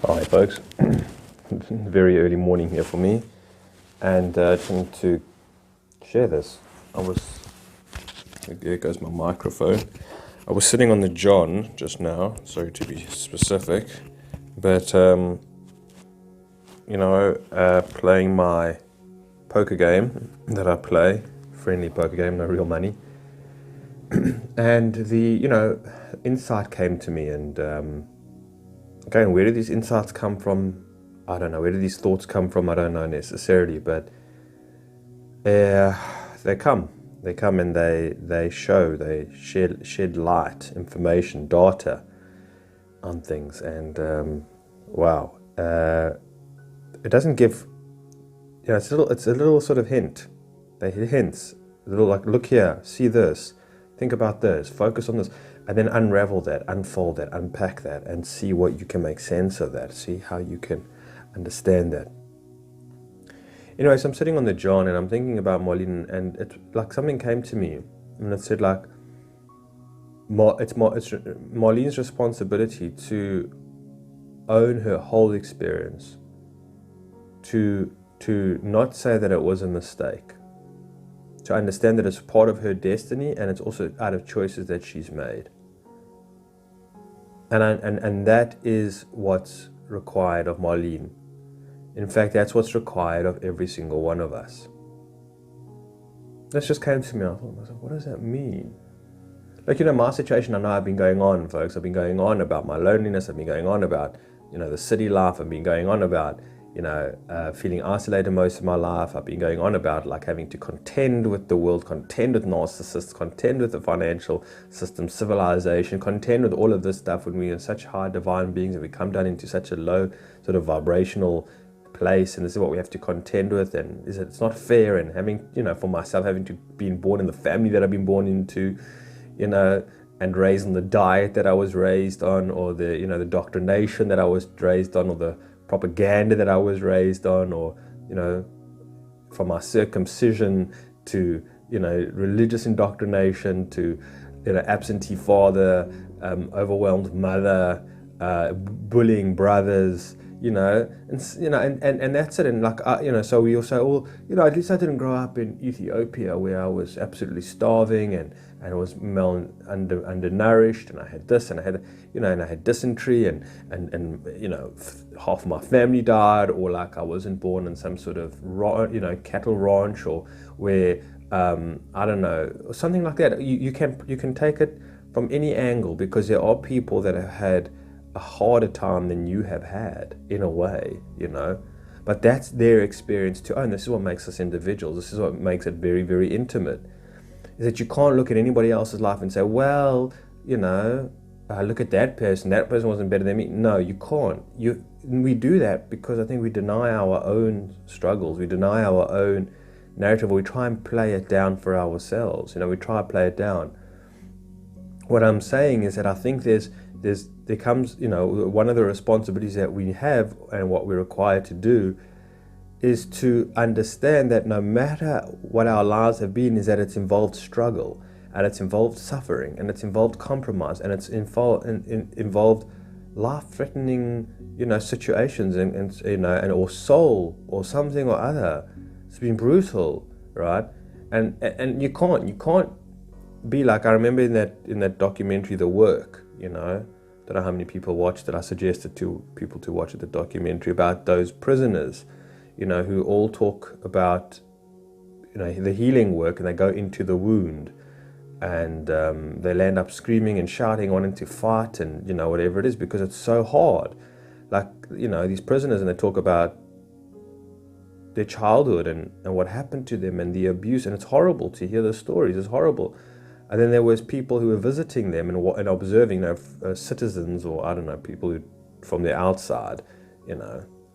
Hi folks, very early morning here for me, and I just wanted to share this. There goes my microphone. I was sitting on the John just now, sorry to be specific, but playing my poker game that I play, friendly poker game, no real money, and the insight came to me, and again, where do these insights come from? I don't know. Where do these thoughts come from? I don't know necessarily, but they come. They come and they shed light, information, data on things. And wow, it doesn't give. It's a little sort of hint. They hints, a little like, look here, see this, think about this, focus on this. And then unravel that, unfold that, unpack that, and see what you can make sense of that. See how you can understand that. Anyways, I'm sitting on the John and I'm thinking about Marlene, and it's like something came to me, and it said like, it's Marlene's responsibility to own her whole experience, to not say that it was a mistake, to understand that it's part of her destiny and it's also out of choices that she's made. And that is what's required of Marlene. In fact, that's what's required of every single one of us. That just came to me. I thought, what does that mean? Like, my situation, I know I've been going on, folks. I've been going on about my loneliness. I've been going on about, the city life. I've been going on about, feeling isolated most of my life. I've been going on about like having to contend with the world, contend with narcissists, contend with the financial system, civilization, contend with all of this stuff when we are such high divine beings and we come down into such a low sort of vibrational place, and this is what we have to contend with, and it's not fair, and having, for myself, having to be born in the family that I've been born into, and raised on the diet that I was raised on, or the, the doctrination that I was raised on, or the propaganda that I was raised on, or from my circumcision to religious indoctrination to absentee father, overwhelmed mother, bullying brothers, and that's it. And like so we also all at least I didn't grow up in Ethiopia where I was absolutely starving and I was undernourished, and I had this, and I had and I had dysentery, and half of my family died, or like I wasn't born in some sort of cattle ranch, or where I don't know, or something like that. You can take it from any angle, because there are people that have had a harder time than you have had, in a way, but that's their experience too. And this is what makes us individuals. This is what makes it very, very intimate, is that you can't look at anybody else's life and say, well, look at that person wasn't better than me. No, you can't. We do that because I think we deny our own struggles, we deny our own narrative, or we try and play it down for ourselves. We try to play it down. What I'm saying is that I think there comes, one of the responsibilities that we have and what we're required to do is to understand that no matter what our lives have been, is that it's involved struggle, and it's involved suffering, and it's involved compromise, and it's involved life-threatening, situations, and or soul or something or other. It's been brutal, right? And you can't be like, I remember in that documentary, The Work, don't know how many people watched it. I suggested to people to watch the documentary about those prisoners, who all talk about, the healing work, and they go into the wound, and they land up screaming and shouting, wanting to fight, and whatever it is, because it's so hard. Like, these prisoners, and they talk about their childhood and what happened to them and the abuse, and it's horrible to hear the stories. It's horrible. And then there was people who were visiting them and observing, citizens, or I don't know, people who from the outside,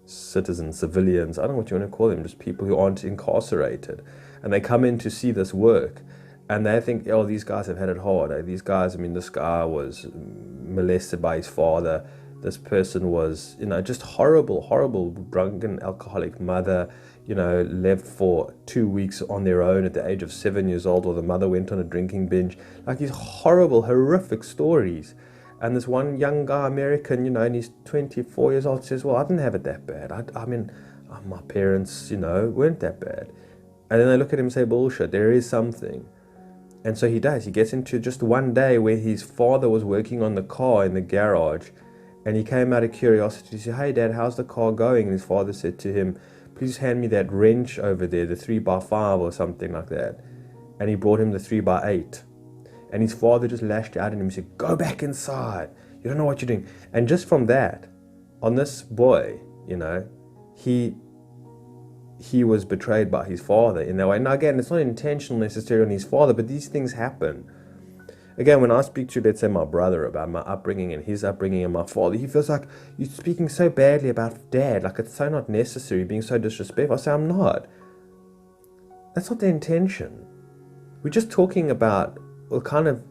citizens, civilians, I don't know what you want to call them, just people who aren't incarcerated. And they come in to see this work, and they think, oh, these guys have had it hard. These guys, this guy was molested by his father. This person was, just horrible, drunken, alcoholic mother, left for 2 weeks on their own at the age of 7 years old, or the mother went on a drinking binge. Like these horrible, horrific stories. And this one young guy, American, and he's 24 years old, says, well, I didn't have it that bad. I mean, my parents, weren't that bad. And then they look at him and say, bullshit, there is something. And so he does. He gets into just one day where his father was working on the car in the garage, and he came out of curiosity to say, hey, Dad, how's the car going? And his father said to him, please hand me that wrench over there, the 3x5 or something like that. And he brought him the 3x8. And his father just lashed out at him and said, go back inside. You don't know what you're doing. And just from that, on this boy, he was betrayed by his father in that way. Now again, it's not intentional necessarily on his father, but these things happen. Again, when I speak to, let's say, my brother about my upbringing and his upbringing and my father, he feels like, you're speaking so badly about Dad, like it's so not necessary, being so disrespectful. I say, I'm not. That's not the intention. We're just talking about the kind of,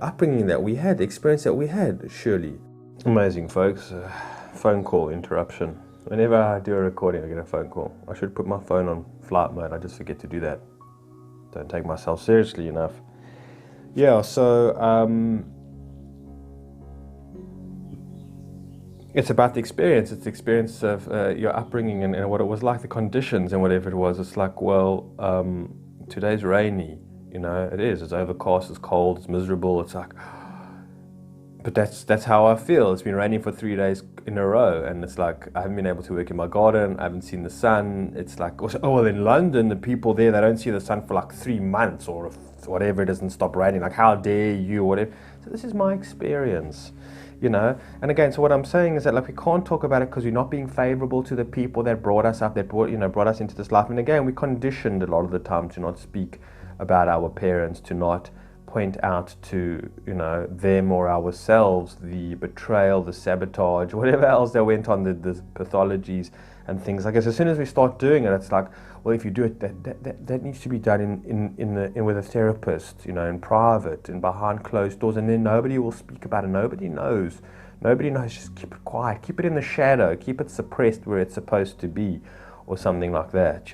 upbringing that we had, the experience that we had, surely. Amazing, folks. Phone call interruption. Whenever I do a recording, I get a phone call. I should put my phone on flight mode. I just forget to do that. Don't take myself seriously enough. Yeah, so it's about the experience. It's the experience of your upbringing and what it was like, the conditions and whatever it was. It's like, well, today's rainy. It is. It's overcast. It's cold. It's miserable. It's like, but that's how I feel. It's been raining for 3 days in a row, and it's like I haven't been able to work in my garden. I haven't seen the sun. It's like, well, in London, the people there, they don't see the sun for like 3 months or whatever. It doesn't stop raining. Like, how dare you, whatever. So this is my experience, And again, so what I'm saying is that, like, we can't talk about it because we're not being favorable to the people that brought us up, that brought us into this life. And again, we're conditioned a lot of the time to not speak about our parents, to not point out to them or ourselves the betrayal, the sabotage, whatever else that went on, the pathologies and things. Like, as soon as we start doing it, it's like, well, if you do it, that needs to be done in with a therapist, in private and behind closed doors, and then nobody will speak about it. Nobody knows. Just keep it quiet, keep it in the shadow, keep it suppressed where it's supposed to be, or something like that,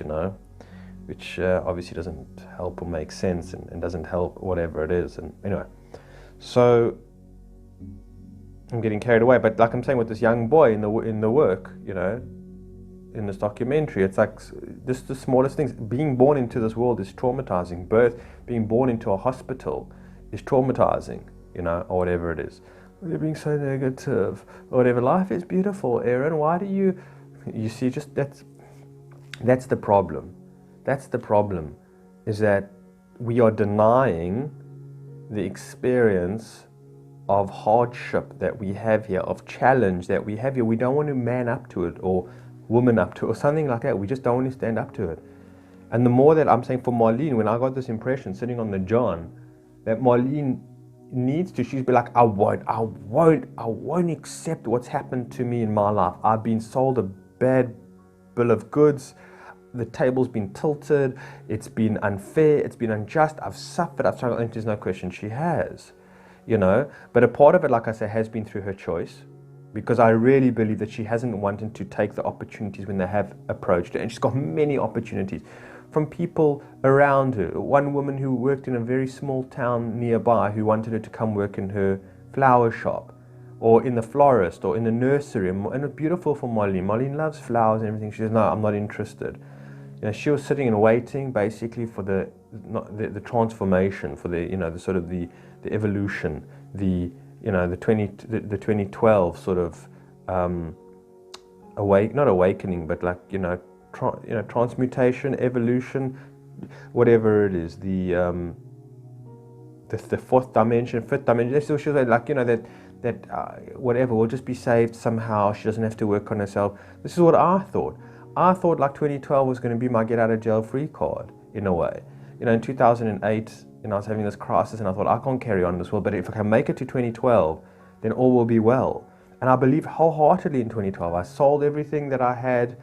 which obviously doesn't help or make sense and doesn't help whatever it is. And anyway, so I'm getting carried away. But like I'm saying, with this young boy in the work, in this documentary, it's like just the smallest things. Being born into this world is traumatizing. Being born into a hospital is traumatizing, or whatever it is. You're being so negative, or whatever. Life is beautiful, Aaron. Why do you see? Just that's the problem. That's the problem, is that we are denying the experience of hardship that we have here, of challenge that we have here. We don't want to man up to it or woman up to it or something like that. We just don't want to stand up to it. And the more that I'm saying for Marlene, when I got this impression sitting on the John, that Marlene needs to, she's be like, I won't accept what's happened to me in my life. I've been sold a bad bill of goods. The table's been tilted. It's been unfair. It's been unjust. I've suffered. I've struggled. And there's no question she has, But a part of it, like I say, has been through her choice, because I really believe that she hasn't wanted to take the opportunities when they have approached her. And she's got many opportunities from people around her. One woman who worked in a very small town nearby who wanted her to come work in her flower shop, or in the florist, or in the nursery. And it's beautiful for Marlene. Marlene loves flowers and everything. She says, no, I'm not interested. She was sitting and waiting basically for the transformation, for the sort of the evolution, the 2012 sort of not awakening, but like transmutation, evolution, whatever it is, the fourth dimension, fifth dimension. So she was like, that whatever, will just be saved somehow. She doesn't have to work on herself. This is what I thought. I thought like 2012 was going to be my get out of jail free card, in a way. In 2008, I was having this crisis and I thought, I can't carry on in this world, but if I can make it to 2012, then all will be well. And I believe wholeheartedly in 2012. I sold everything that I had.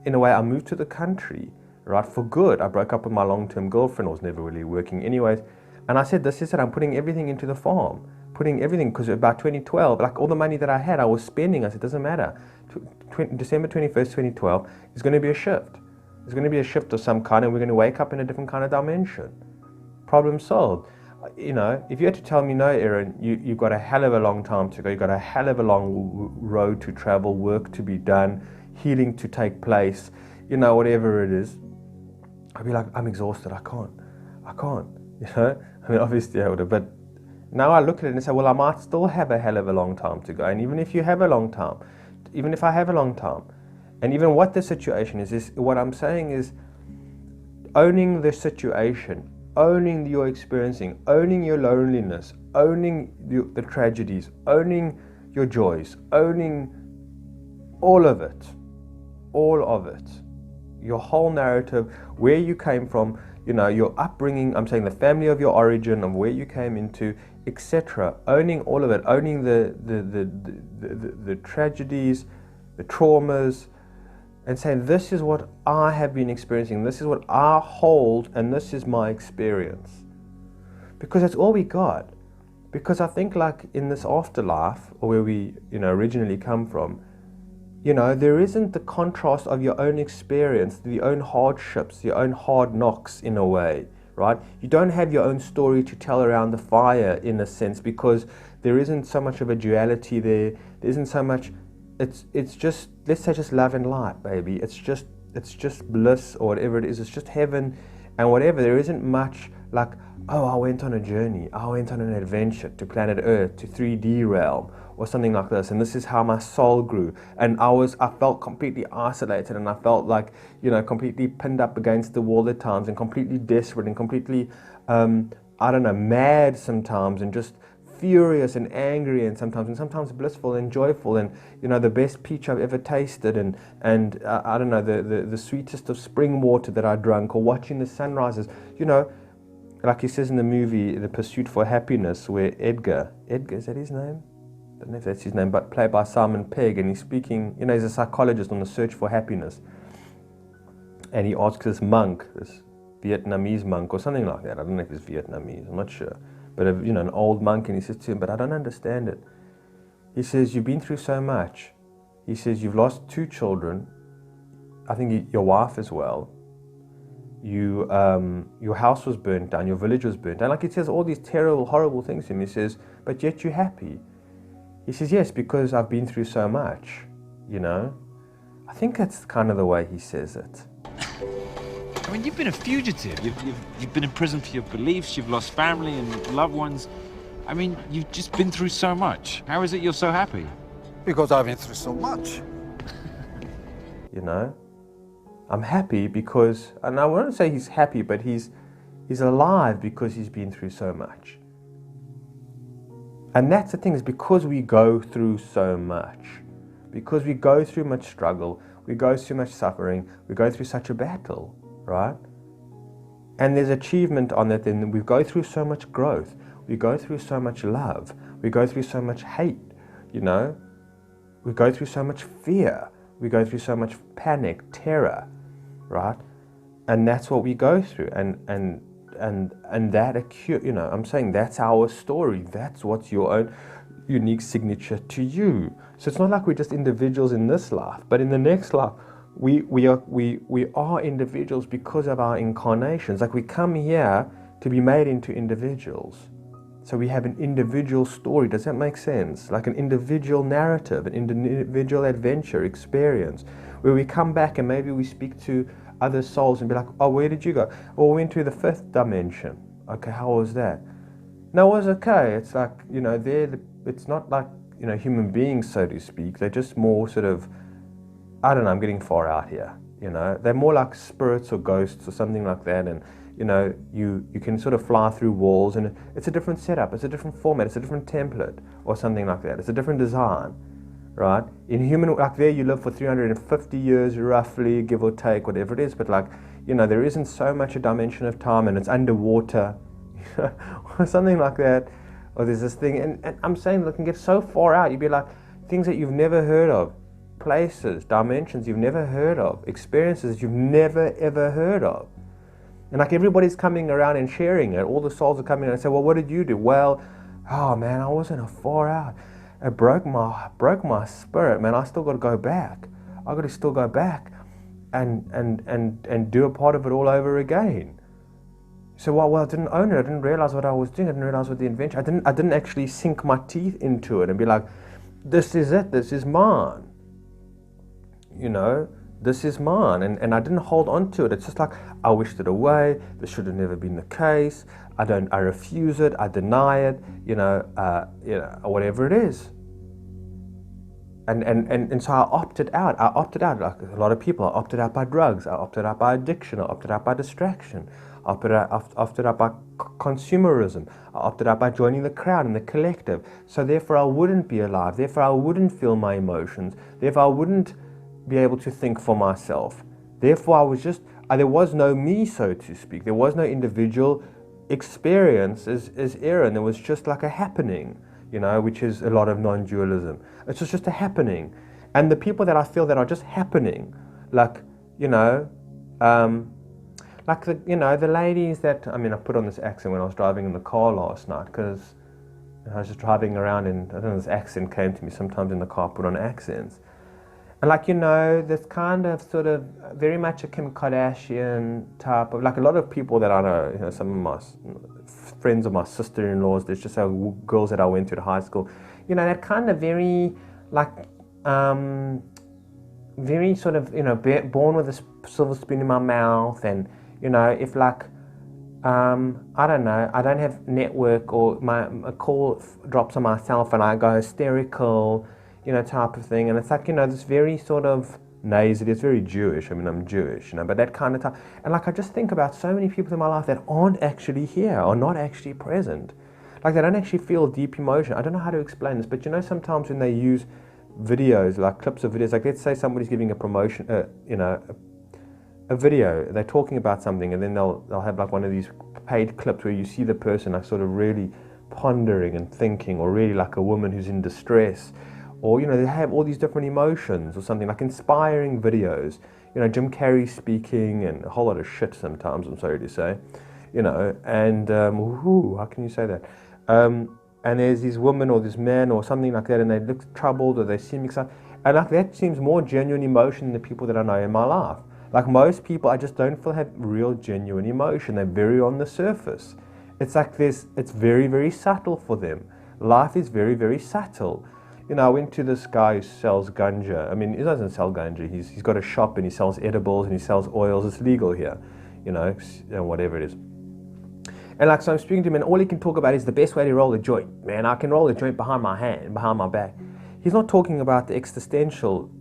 In a way, I moved to the country, right, for good. I broke up with my long-term girlfriend. I was never really working anyways. And I said, this is it. I'm putting everything into the farm. Putting everything, because about 2012, like all the money that I had, I was spending. I said, it doesn't matter. December 21st, 2012, is going to be a shift. There's going to be a shift of some kind, and we're going to wake up in a different kind of dimension. Problem solved. if you had to tell me, no, Aaron, you've got a hell of a long time to go, you've got a hell of a long road to travel, work to be done, healing to take place, whatever it is, I'd be like, I'm exhausted, I can't, I mean, obviously I would have, but now I look at it and say, well, I might still have a hell of a long time to go, and even if you have a long time, even if I have a long time, and even what the situation is what I'm saying is owning the situation, owning your experiencing, owning your loneliness, owning the tragedies, owning your joys, owning all of it, your whole narrative, where you came from, your upbringing, I'm saying the family of your origin, of where you came into, etc. Owning all of it, owning the tragedies, the traumas, and saying, this is what I have been experiencing, this is what I hold, and this is my experience. Because that's all we got. Because I think like in this afterlife, or where we originally come from, there isn't the contrast of your own experience, your own hardships, your own hard knocks in a way, right? You don't have your own story to tell around the fire in a sense, because there isn't so much of a duality there. There isn't so much. It's just, let's say, just love and light, baby. It's just bliss, or whatever it is. It's just heaven and whatever. There isn't much like, oh, I went on a journey, I went on an adventure to planet Earth, to 3D realm, or something like this, and this is how my soul grew. And I felt completely isolated, and I felt like, completely pinned up against the wall at times, and completely desperate, and completely, mad sometimes, and just furious and angry, and sometimes blissful and joyful, and the best peach I've ever tasted, and the sweetest of spring water that I drank, or watching the sunrises, like he says in the movie The Pursuit for Happiness, where Edgar, is that his name? I don't know if that's his name, but played by Simon Pegg, and he's speaking, he's a psychologist on the search for happiness, and he asks this monk, this Vietnamese monk or something like that, I don't know if it's Vietnamese, I'm not sure, but an old monk, and he says to him, but I don't understand it. He says, you've been through so much. He says, you've lost 2 children, I think your wife as well. Your house was burnt down, your village was burnt down. Like, he says all these terrible, horrible things to him. He says, but yet you're happy. He says, yes, because I've been through so much, I think that's kind of the way he says it. I mean, you've been a fugitive. You've been in prison for your beliefs. You've lost family and loved ones. I mean, you've just been through so much. How is it you're so happy? Because I've been through so much. I'm happy because, and I won't say he's happy, but he's alive because he's been through so much. And that's the thing, is because we go through so much, because we go through much struggle, we go through much suffering, we go through such a battle, right? And there's achievement on that, then we go through so much growth, we go through so much love, we go through so much hate, we go through so much fear, we go through so much panic, terror, right? And that's what we go through, and that I'm saying that's our story. That's what's your own unique signature to you. So it's not like we're just individuals in this life, but in the next life, we are individuals because of our incarnations. Like, we come here to be made into individuals. So we have an individual story. Does that make sense? Like an individual narrative, an individual adventure experience, where we come back and maybe we speak to other souls and be like, oh, where did you go? Oh, we went to the 5th dimension. Okay, how was that? No, it was okay. It's like, it's not like, human beings, so to speak. They're just more sort of, I don't know, I'm getting far out here. They're more like spirits or ghosts or something like that. And, you can sort of fly through walls, and it's a different setup, it's a different format, it's a different template or something like that. It's a different design, right? In human, like there you live for 350 years roughly, give or take, whatever it is, but like, there isn't so much a dimension of time, and it's underwater, or something like that. Or there's this thing, and I'm saying, look, and get so far out, you'd be like, things that you've never heard of, places, dimensions you've never heard of, experiences you've never ever heard of. And like everybody's coming around and sharing it. All the souls are coming in and say, well, what did you do? Well, oh man, I wasn't far out. It broke my spirit, man. I still got to go back. I got to still go back and do a part of it all over again. So well, I didn't own it. I didn't realize what I was doing. I didn't realize what the invention. I didn't actually sink my teeth into it and be like, this is it. This is mine. You know, this is mine. And I didn't hold on to it. It's just like, I wished it away. This should have never been the case. I refuse it. I deny it. Whatever it is. And so I opted out. Like a lot of people. I opted out by drugs. I opted out by addiction. I opted out by distraction. I opted out by consumerism. I opted out by joining the crowd and the collective. So therefore I wouldn't be alive. Therefore I wouldn't feel my emotions. Therefore I wouldn't be able to think for myself. Therefore I was just, there was no me, so to speak. There was no individual experience as Aaron. There was just like a happening, which is a lot of non-dualism. It's just a happening. And the people that I feel that are just happening, like, like the ladies that, I put on this accent when I was driving in the car last night, because I was just driving around and, I don't know, this accent came to me. Sometimes in the car I put on accents. And like, this kind of sort of very much a Kim Kardashian type of, like a lot of people that I know, some of my friends of my sister-in-laws, there's just girls that I went to high school, that kind of very, like, very sort of, born with a silver spoon in my mouth, and, if like, I don't know, I don't have network, or a call drops on my cell phone, I go hysterical, type of thing. And it's like, this very sort of nasally, it's very Jewish. I'm Jewish, but that kind of type. And like, I just think about so many people in my life that aren't actually here, or not actually present. Like, they don't actually feel deep emotion. I don't know how to explain this, but sometimes when they use videos, like clips of videos, like let's say somebody's giving a promotion, a video, they're talking about something, and then they'll have like one of these paid clips where you see the person like sort of really pondering and thinking, or really like a woman who's in distress, or they have all these different emotions or something, like inspiring videos, Jim Carrey speaking, and a whole lot of shit sometimes, I'm sorry to say, and how can you say that? And there's this woman or this man or something like that, and they look troubled, or they seem excited, and like that seems more genuine emotion than the people that I know in my life. Like most people, I just don't feel have real genuine emotion. They're very on the surface. It's like this, it's very, very subtle for them. Life is very, very subtle. I went to this guy who sells ganja. He doesn't sell ganja. He's got a shop, and he sells edibles, and he sells oils. It's legal here, whatever it is. And like, so I'm speaking to him, and all he can talk about is the best way to roll a joint. Man, I can roll a joint behind my hand, behind my back. He's not talking about the existential,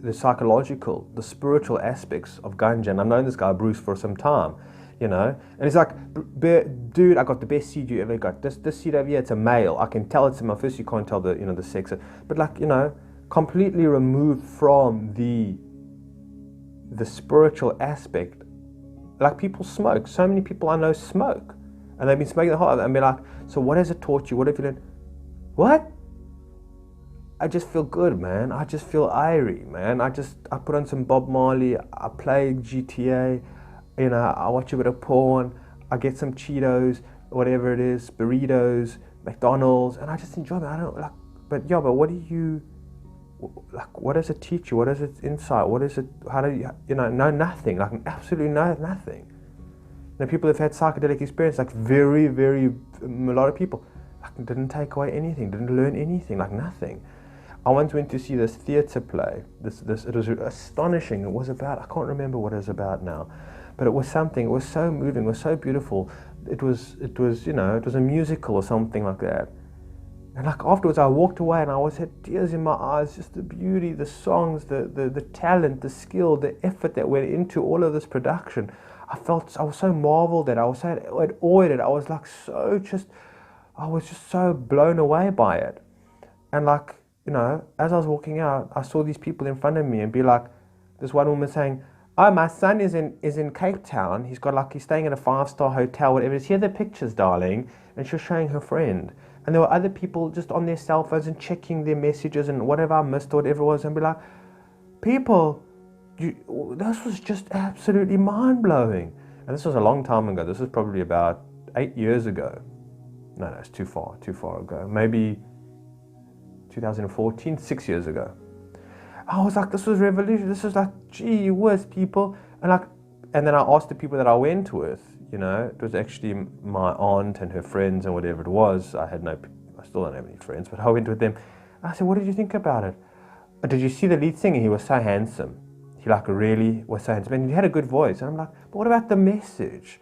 the psychological, the spiritual aspects of ganja. And I've known this guy, Bruce, for some time, and he's like, dude, I got the best seed you ever got. This seed over here, it's a male. I can tell it's a male. First, you can't tell the sex, but like, completely removed from the spiritual aspect. Like, people smoke. So many people I know smoke, and they've been smoking the whole time, and be like, so what has it taught you? What have you learned? What? I just feel good, man. I just feel irie, man. I put on some Bob Marley. I play GTA. I watch a bit of porn. I get some Cheetos, whatever it is, burritos, McDonald's, and I just enjoy it. I don't like, but what do you, like, what does it teach you? What is its insight? What is it? How do you, no, nothing. Like, absolutely nothing. People have had psychedelic experience, like very, very, a lot of people, like, didn't take away anything, didn't learn anything, like nothing. I once went to see this theatre play. It was astonishing. It was about, I can't remember what it was about now, but it was something. It was so moving. It was so beautiful. It was it was a musical or something like that. And like, afterwards, I walked away and I had tears in my eyes. Just the beauty, the songs, the talent, the skill, the effort that went into all of this production. I was so marveled at. I was so awed at. I was like I was just so blown away by it. And like, as I was walking out, I saw these people in front of me, and be like, this one woman saying, "Oh, my son is in Cape Town. He's staying in a 5-star hotel, whatever it is. Here are the pictures, darling." And she was showing her friend. And there were other people just on their cell phones and checking their messages and whatever I missed or whatever it was, and be like, people, this was just absolutely mind-blowing. And this was a long time ago. This was probably about 8 years ago. No, it's too far ago. Maybe 2014, 6 years ago. I was like, this was revolution. This was like, gee whiz, people. And then I asked the people that I went with, you know, it was actually my aunt and her friends and whatever it was. I still don't have any friends, but I went with them. I said, what did you think about it? Did you see the lead singer? He was so handsome. He like really was so handsome, and he had a good voice. And I'm like, but what about the message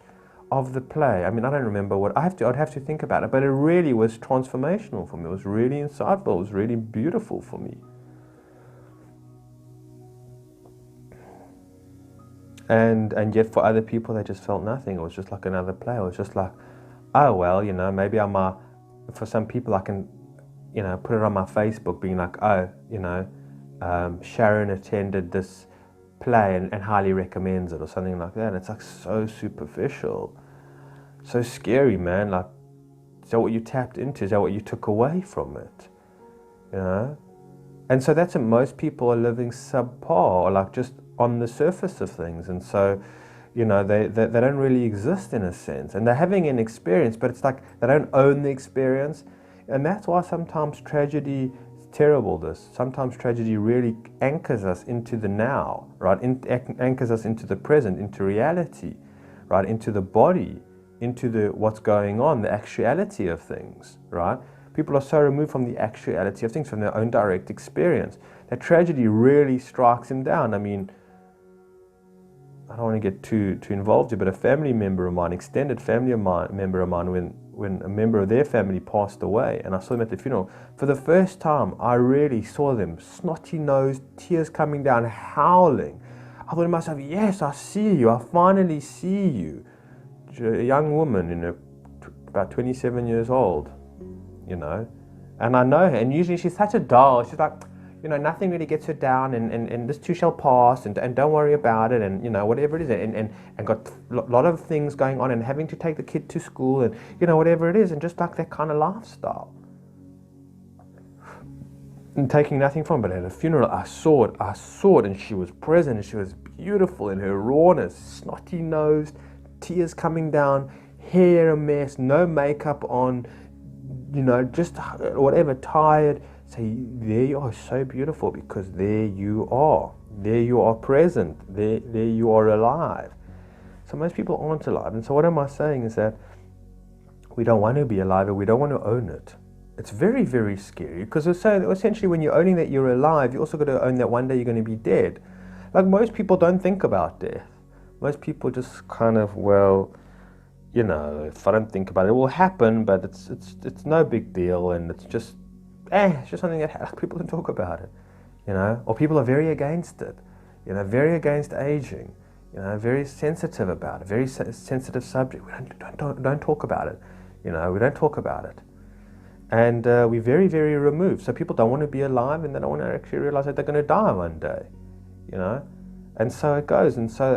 of the play? I mean, I don't remember what I'd have to think about it, but it really was transformational for me. It was really insightful. It was really beautiful for me. And yet for other people, they just felt nothing. It was just like another play. It was just like, oh, well, you know, maybe for some people I can, you know, put it on my Facebook being like, oh, you know, Sharon attended this play and highly recommends it or something like that. And it's like so superficial, so scary, man. Like, is that what you tapped into? Is that what you took away from it? You know? And so that's what most people are living subpar, or like just on the surface of things. And so, you know, they don't really exist in a sense. And they're having an experience, but it's like they don't own the experience. And that's why sometimes tragedy is terrible. Sometimes tragedy really anchors us into the now, right? Anchors us into the present, into reality, right? Into the body, into what's going on, the actuality of things, right? People are so removed from the actuality of things, from their own direct experience, that tragedy really strikes them down. I mean, I don't want to get too involved here, but a family member of mine, extended family member of mine, when a member of their family passed away, and I saw them at the funeral, for the first time, I really saw them, snotty-nosed, tears coming down, howling. I thought to myself, yes, I see you, I finally see you. A young woman, you know, about 27 years old, you know, and I know her, and usually she's such a doll. She's like, you know, nothing really gets her down, and this too shall pass, and don't worry about it, and, you know, whatever it is, and got a lot of things going on, and having to take the kid to school, and, you know, whatever it is, and just like that kind of lifestyle. And taking nothing from it. But at a funeral, I saw it, and she was present, and she was beautiful in her rawness, snotty-nosed, tears coming down, hair a mess, no makeup on, you know, just whatever, tired. So there you are, so beautiful, because there you are present, there you are alive. So most people aren't alive. And so what am I saying is that we don't want to be alive, or we don't want to own it. It's very, very scary, because essentially when you're owning that you're alive, you also got to own that one day you're going to be dead. Like, most people don't think about death. Most people just kind of, well, you know, if I don't think about it, it will happen, but it's no big deal, and it's just something that people don't talk about it, you know. Or people are very against it, you know, very against aging, you know, very sensitive about it, very sensitive subject. We don't talk about it, you know. We don't talk about it, and we're very, very removed. So people don't want to be alive, and they don't want to actually realize that they're going to die one day, you know. And so it goes, and so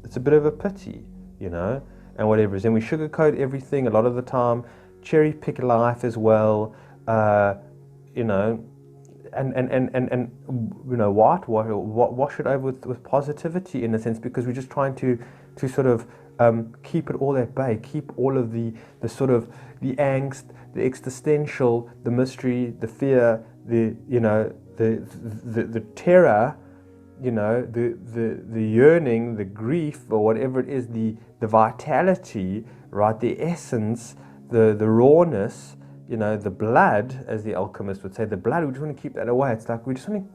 it's a bit of a pity, you know, and whatever. And we sugarcoat everything a lot of the time, cherry pick life as well, you know, and you know, wash it over with positivity in a sense, because we're just trying to sort of keep it all at bay, keep all of the sort of the angst, the existential, the mystery, the fear, the, you know, the terror, you know, the yearning, the grief, or whatever it is, the vitality, right, the essence, the rawness, you know, the blood, as the alchemist would say, the blood. We just want to keep that away. It's like we just want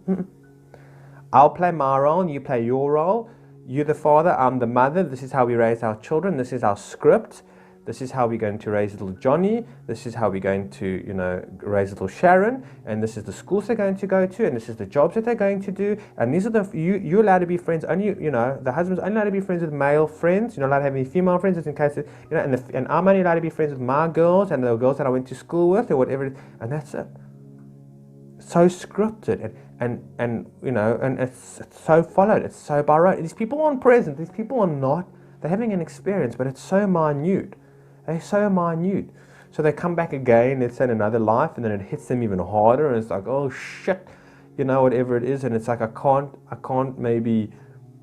to. I'll play my role, and you play your role. You're the father, I'm the mother. This is how we raise our children. This is our script. This is how we're going to raise little Johnny. This is how we're going to, you know, raise little Sharon. And this is the schools they're going to go to. And this is the jobs that they're going to do. And these are you're allowed to be friends. Only, you know, the husband's only allowed to be friends with male friends. You're not allowed to have any female friends, just in case, you know, and I'm only allowed to be friends with my girls and the girls that I went to school with, or whatever it is. And that's it. So scripted and you know, and it's so followed. It's so by rote. These people aren't present. These people are not. They're having an experience, but it's so minute. They're so minute. So they come back again, let's say in another life, and then it hits them even harder, and it's like, oh shit, you know, whatever it is. And it's like, I can't maybe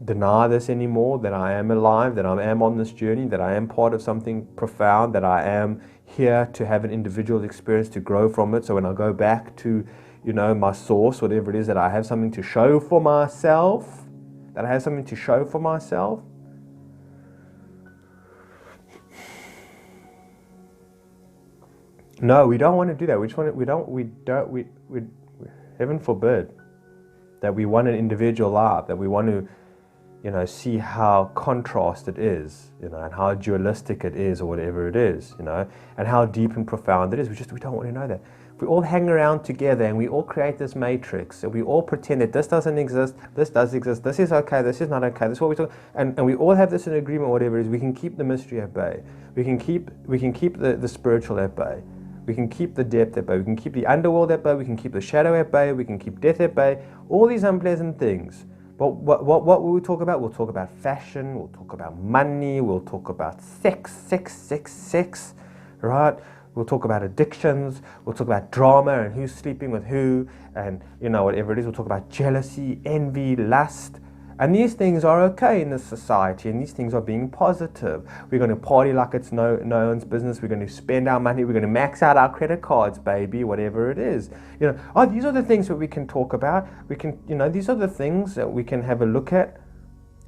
deny this anymore, that I am alive, that I am on this journey, that I am part of something profound, that I am here to have an individual experience, to grow from it. So when I go back to, you know, my source, whatever it is, that I have something to show for myself, that I have something to show for myself. No, we don't want to do that. Heaven forbid that we want an individual life, that we want to, see how contrast it is, and how dualistic it is, or whatever it is, and how deep and profound it is. We don't want to know that. If we all hang around together and we all create this matrix, and we all pretend that this doesn't exist, this does exist, this is okay, this is not okay, this is what we talk, and we all have this in agreement, whatever it is, we can keep the mystery at bay. We can keep the spiritual at bay. We can keep the depth at bay. We can keep the underworld at bay. We can keep the shadow at bay. We can keep death at bay. All these unpleasant things. But what will we talk about? We'll talk about fashion. We'll talk about money. We'll talk about sex, right? We'll talk about addictions. We'll talk about drama and who's sleeping with who, and whatever it is. We'll talk about jealousy, envy, lust. And these things are okay in this society, and these things are being positive. We're going to party like it's no one's business. We're going to spend our money. We're going to max out our credit cards, baby, whatever it is. These are the things that we can talk about. We can, these are the things that we can have a look at,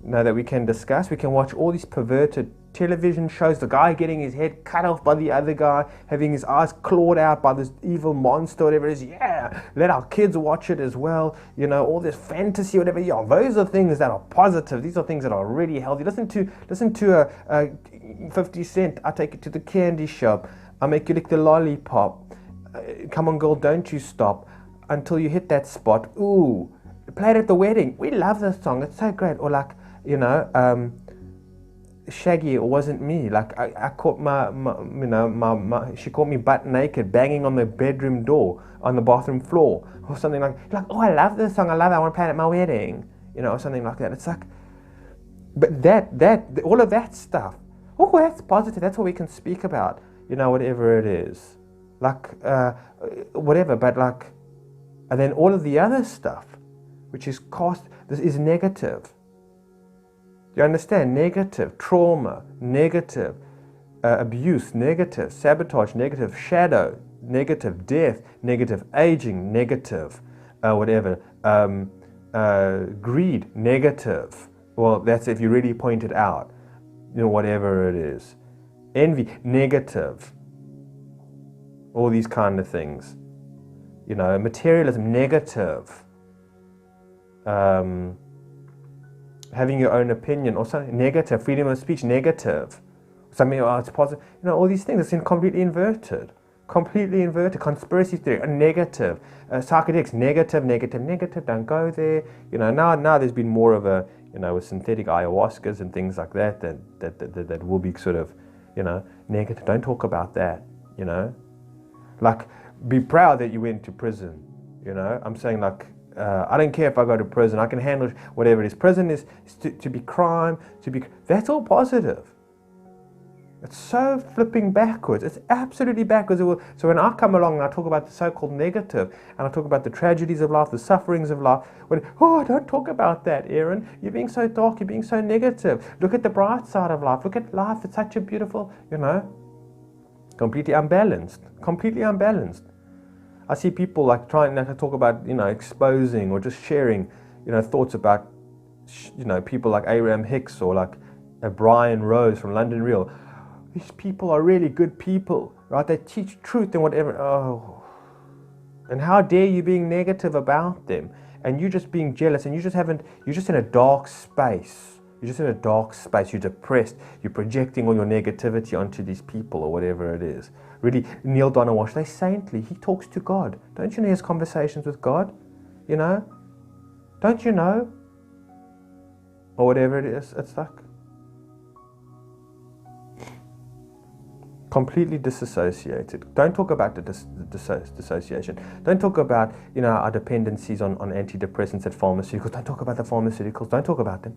that we can discuss. We can watch all these perverted television shows, the guy getting his head cut off by the other guy, having his eyes clawed out by this evil monster, whatever it is. Yeah, let our kids watch it as well. All this fantasy, whatever. Yeah, those are things that are positive. These are things that are really healthy. Listen to a 50 Cent. I take it to the candy shop. I make you lick the lollipop. Come on, girl, don't you stop until you hit that spot. Ooh, play it at the wedding. We love this song. It's so great. Or like, Shaggy, it wasn't me. Like I caught my she caught me butt naked banging on the bedroom door, on the bathroom floor, or something like oh, I love this song, I want to play it at my wedding, or something like that. It's like, but that all of that stuff, oh, that's positive. That's what we can speak about, whatever it is, like whatever. But like, and then all of the other stuff, which is this is negative. You understand? Negative trauma, negative abuse, negative sabotage, negative shadow, negative death, negative aging, negative whatever, greed, negative. Well, that's if you really point it out, whatever it is. Envy, negative. All these kind of things. Materialism, negative. Having your own opinion or something, negative. Freedom of speech, negative. Something, it's positive. All these things, it's completely inverted. Conspiracy theory, negative. Psychedelics, negative. Don't go there. Now there's been more of a, with synthetic ayahuascas and things like that will be sort of, negative. Don't talk about that. Like, be proud that you went to prison. I'm saying, like, I don't care if I go to prison. I can handle whatever it is. Prison is to be crime, that's all positive. It's so flipping backwards. It's absolutely backwards. So when I come along and I talk about the so-called negative, and I talk about the tragedies of life, the sufferings of life, don't talk about that, Aaron. You're being so dark. You're being so negative. Look at the bright side of life. Look at life. It's such a beautiful, completely unbalanced. I see people like trying to talk about, exposing or just sharing, thoughts about, people like Abraham Hicks or like Brian Rose from London Real. These people are really good people, right? They teach truth and whatever. Oh, and how dare you being negative about them? And you just being jealous, and you're just in a dark space. You're depressed. You're projecting all your negativity onto these people or whatever it is. Really, Neil Donawash's, they're saintly. He talks to God. Don't you know he has conversations with God? Don't you know? Or whatever it is. It's like completely disassociated. Don't talk about the dissociation. Don't talk about, our dependencies on antidepressants at pharmaceuticals. Don't talk about the pharmaceuticals. Don't talk about them.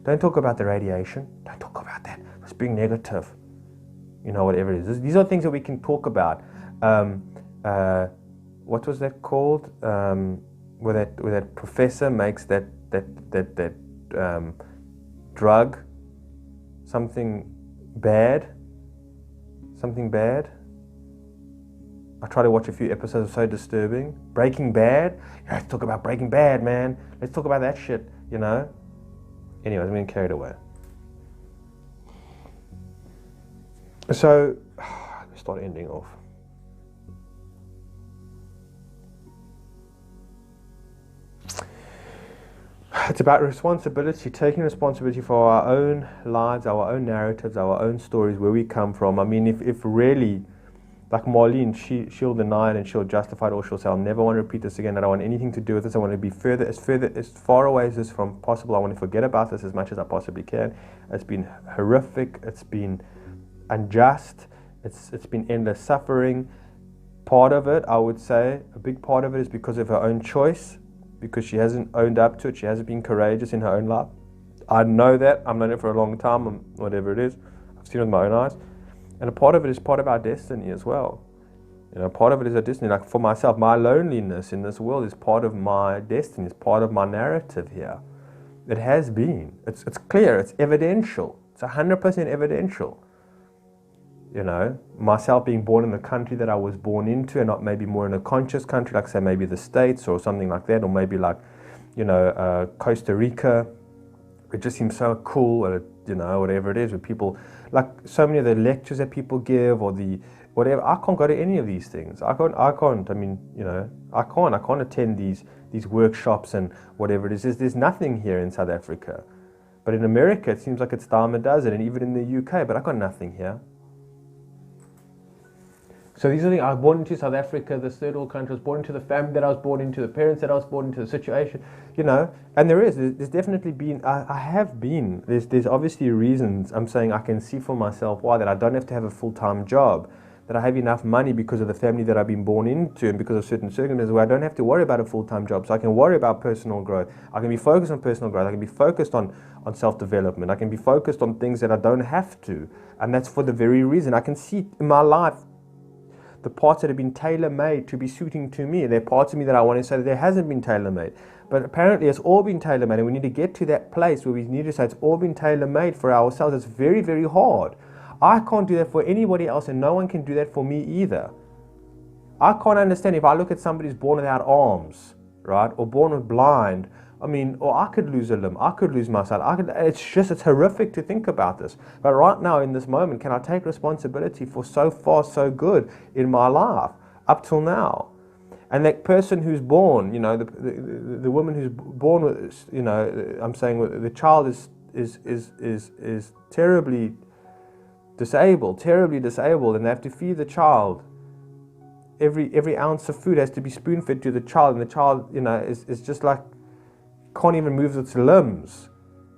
Don't talk about the radiation. Don't talk about that. It's being negative. Whatever it is. These are things that we can talk about. What was that called? Where that professor makes that drug something bad. I try to watch a few episodes. So disturbing. Breaking Bad. Let's talk about Breaking Bad, man. Let's talk about that shit. Anyways, I'm getting carried away. So, let me start ending off. It's about responsibility, taking responsibility for our own lives, our own narratives, our own stories, where we come from. I mean, if really, like Marlene, she'll deny it and she'll justify it, or she'll say, I'll never want to repeat this again, I don't want anything to do with this, I want to be as far away as this from possible, I want to forget about this as much as I possibly can. It's been horrific, it's been unjust, it's been endless suffering. Part of it, I would say, a big part of it is because of her own choice, because she hasn't owned up to it, she hasn't been courageous in her own life. I know that, I've known it for a long time, whatever it is, I've seen it with my own eyes. And a part of it is part of our destiny as well. You know, part of it is our destiny. Like for myself, my loneliness in this world is part of my destiny, it's part of my narrative here. It has been. It's clear, it's evidential. It's 100% evidential. You know, myself being born in the country that I was born into, and not maybe more in a conscious country, like say maybe the States or something like that, or maybe like, you know, Costa Rica. It just seems so cool, or, you know, whatever it is, with people, like so many of the lectures that people give, or the whatever. I can't go to any of these things. I can't. I mean, you know, I can't attend these workshops and whatever it is. There's nothing here in South Africa, but in America it seems like it's dime a dozen, and even in the UK. But I got nothing here. So these are the, I was born into South Africa, this third world country. I was born into the family that I was born into, the parents that I was born into, the situation, you know. And there's definitely been, there's obviously reasons. I'm saying I can see for myself why, that I don't have to have a full-time job, that I have enough money because of the family that I've been born into, and because of certain circumstances where I don't have to worry about a full-time job. So I can worry about personal growth. I can be focused on personal growth. I can be focused on self-development. I can be focused on things that I don't have to. And that's for the very reason. I can see in my life the parts that have been tailor-made to be suiting to me. There are parts of me that I want to say that there hasn't been tailor-made. But apparently it's all been tailor-made, and we need to get to that place where we need to say it's all been tailor-made for ourselves. It's very, very hard. I can't do that for anybody else, and no one can do that for me either. I can't understand if I look at somebody who's born without arms, right, or born with blind. I mean, or I could lose a limb, I could lose my sight. It's horrific to think about this. But right now, in this moment, can I take responsibility for so far, so good in my life up till now? And that person who's born, you know, the woman who's born with, you know, I'm saying the child is terribly disabled, and they have to feed the child. Every ounce of food has to be spoon-fed to the child, and the child, you know, is just like, can't even move its limbs,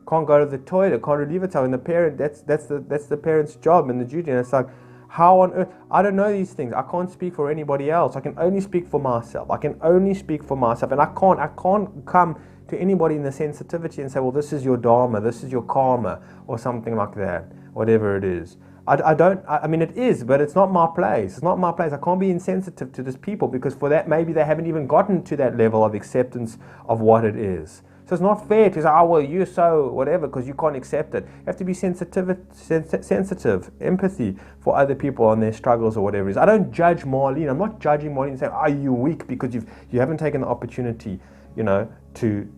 can't go to the toilet, can't relieve itself, and the parent, that's the parent's job and the duty. And it's like, how on earth? I don't know these things. I can't speak for anybody else. I can only speak for myself. And I can't come to anybody in the sensitivity and say, well, this is your dharma, this is your karma, or something like that, whatever it is. I mean, it is, but it's not my place. It's not my place. I can't be insensitive to these people, because for that, maybe they haven't even gotten to that level of acceptance of what it is. So it's not fair to say, oh, well, you're so whatever because you can't accept it. You have to be sensitive, empathy for other people and their struggles or whatever it is. I don't judge Marlene. I'm not judging Marlene and saying, oh, you're weak because you haven't taken the opportunity, you know, to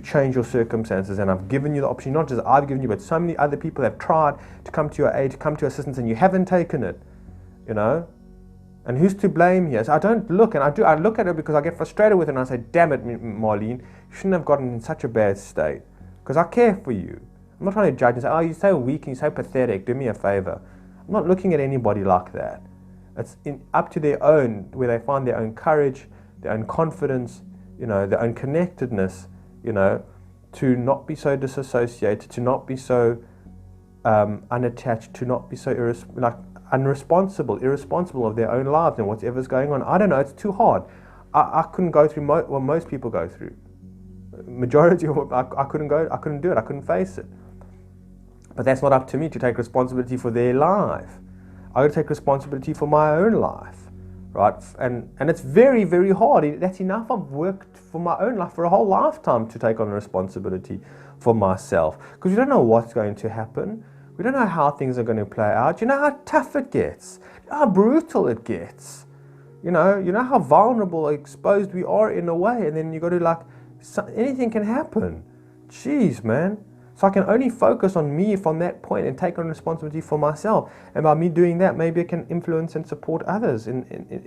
change your circumstances. And I've given you the opportunity, not just I've given you, but so many other people have tried to come to your aid, to come to your assistance, and you haven't taken it, you know. And who's to blame here? So I don't look, and I look at it because I get frustrated with it, and I say, damn it, Marlene, you shouldn't have gotten in such a bad state, because I care for you. I'm not trying to judge and say, oh, you're so weak and you're so pathetic, do me a favor. I'm not looking at anybody like that. It's up to their own, where they find their own courage, their own confidence, you know, their own connectedness, you know, to not be so disassociated, to not be so unattached, to not be so irresponsible of their own lives and whatever's going on. I don't know, it's too hard. I couldn't go through what most people go through. Majority of I couldn't do it, I couldn't face it. But that's not up to me to take responsibility for their life. I got to take responsibility for my own life, right? And it's very, very hard. That's enough. I've worked for my own life for a whole lifetime to take on responsibility for myself, because we don't know what's going to happen. We don't know how things are going to play out. You know how tough it gets, how brutal it gets. You know how vulnerable, exposed we are in a way, and then you got to anything can happen. Jeez, man. So I can only focus on me from that point and take on responsibility for myself. And by me doing that, maybe I can influence and support others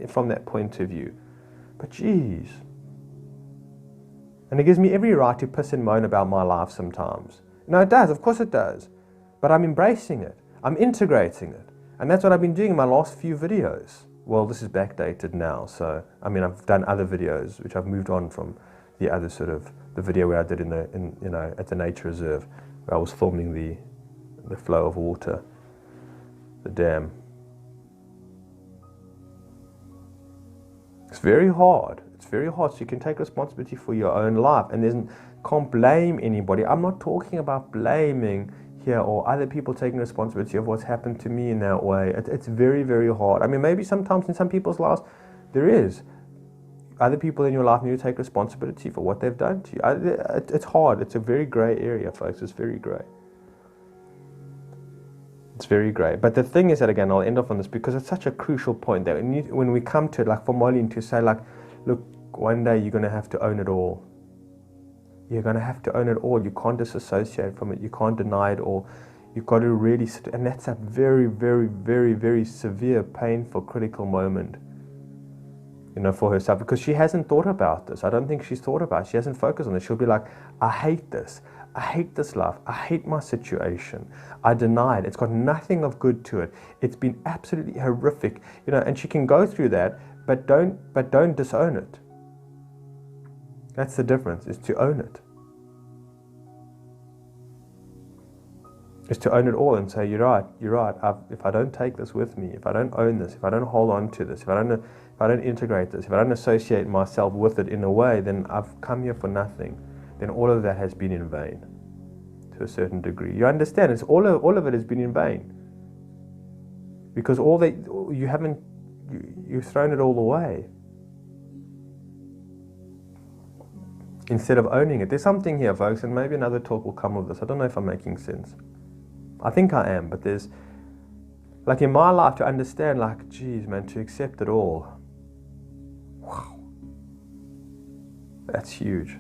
from that point of view. But geez. And it gives me every right to piss and moan about my life sometimes. No, it does. Of course it does. But I'm embracing it. I'm integrating it. And that's what I've been doing in my last few videos. Well, this is backdated now. So, I mean, I've done other videos, which I've moved on from the other sort of, the video where I did at the nature reserve, where I was filming the flow of water, the dam. It's very hard. It's very hard. So you can take responsibility for your own life, and can't blame anybody. I'm not talking about blaming here or other people taking responsibility of what's happened to me in that way. It's very, very hard. I mean, maybe sometimes in some people's lives there is. Other people in your life need to take responsibility for what they've done to you. It's hard. It's a very grey area, folks. It's very grey. It's very grey. But the thing is that, again, I'll end off on this because it's such a crucial point that when we come to it, like for Marlene to say, like, look, one day you're going to have to own it all. You're going to have to own it all. You can't disassociate from it. You can't deny it all. You've got to really sit, and that's a very, very, very, very severe, painful, critical moment, for herself, because she hasn't thought about this. I don't think she's thought about it. She hasn't focused on this. She'll be like, I hate this. I hate this life. I hate my situation. I deny it. It's got nothing of good to it. It's been absolutely horrific, and she can go through that, but don't disown it. That's the difference, is to own it. Is to own it all and say, you're right. If I don't take this with me, if I don't own this, if I don't hold on to this, if I don't integrate this, if I don't associate myself with it in a way, then I've come here for nothing. Then all of that has been in vain, to a certain degree. You understand? It's all of it has been in vain, because you've thrown it all away instead of owning it. There's something here, folks, and maybe another talk will come of this. I don't know if I'm making sense. I think I am, but there's, like in my life, to understand, like, geez, man, to accept it all. Wow. That's huge.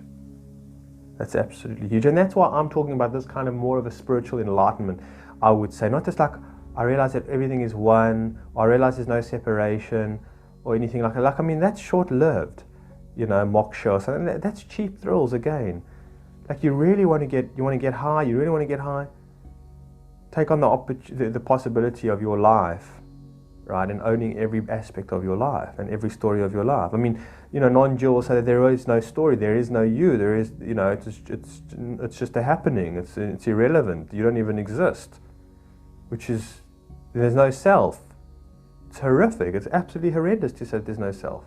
That's absolutely huge. And that's why I'm talking about this kind of more of a spiritual enlightenment, I would say. Not just like, I realize that everything is one, or I realize there's no separation, or anything like that. Like, I mean, that's short-lived, moksha or something. That's cheap thrills again. Like, you really want to get high, you really want to get high. Take on the possibility of your life, right, and owning every aspect of your life and every story of your life. I mean, non-dual will say that there is no story, there is no you, there is, it's just a happening, it's irrelevant, you don't even exist, which is, there's no self. It's horrific. It's absolutely horrendous to say there's no self.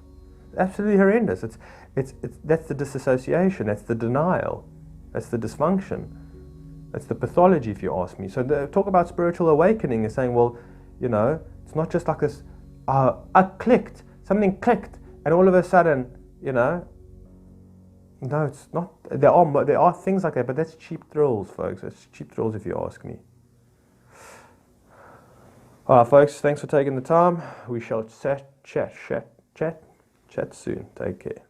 Absolutely horrendous. That's the disassociation, that's the denial, that's the dysfunction. That's the pathology, if you ask me. So talk about spiritual awakening is saying, well, it's not just like this, something clicked, and all of a sudden, no, it's not. There are things like that, but that's cheap thrills, folks. That's cheap thrills, if you ask me. All right, folks, thanks for taking the time. We shall chat soon. Take care.